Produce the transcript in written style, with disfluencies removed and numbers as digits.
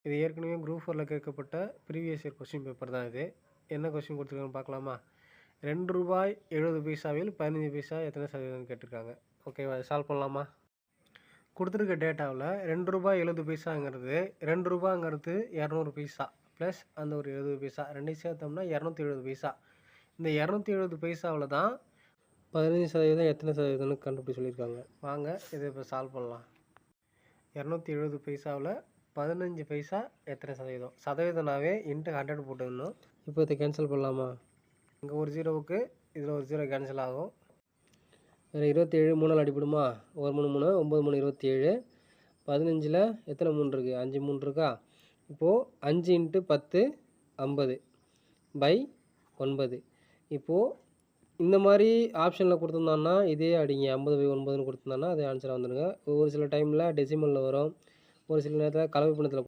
இது ஏற்கனவே குரூப் 4ல கேட்கப்பட்ட ப்ரீவியஸ் இயர் கொஸ்டின் பேப்பர் தான் இது. என்ன கொஸ்டின் கொடுத்துருக்காங்கன்னு பார்க்கலாமா? ₹2.70 15 பைசா எத்தனை சதவீதம்னு கேட்டிருக்காங்க. ஓகேவா? சால்வ் பண்ணலாமா? கொடுத்துருக்க டேட்டாவில் ₹2.70 ₹2ங்கிறது 200 பைசா ப்ளஸ் அந்த ஒரு 70 பைசா ரெண்டையும் சேர்த்தோம்னா 270 பைசா. இந்த 270 பைசாவில் தான் 15% எத்தனை சதவீதம்னு கண்டுபிடி சொல்லியிருக்காங்க. வாங்க இதை இப்போ சால்வ் பண்ணலாம். 270 பைசாவில் 15 பைசா எத்தனை சதவீதம்? சதவீதம்னாவே இன்ட்டு 100 போட்டுக்கணும். இப்போ இதை கேன்சல் பண்ணலாமா? இங்கே ஒரு ஜீரோவுக்கு இதில் ஒரு ஜீரோ கேன்சல் ஆகும். வேறு 27 3 அடிப்படுமா? 1 3 3 9 3 27. 15ல் எத்தனை 3 இருக்குது? 5 3 இருக்கா? இப்போது 5 × 10 50 பை 9. இப்போது இந்த மாதிரி ஆப்ஷனில் கொடுத்துருந்தான்னா இதே அடிங்க 50/9ன்னு கொடுத்துருந்தான்னா அதே ஆன்சராக வந்துடுங்க. ஒரு சில டைமில் டெசிமலில் வரும், ஒரு சில நேரத்தில் கலவை பின்னத்தில்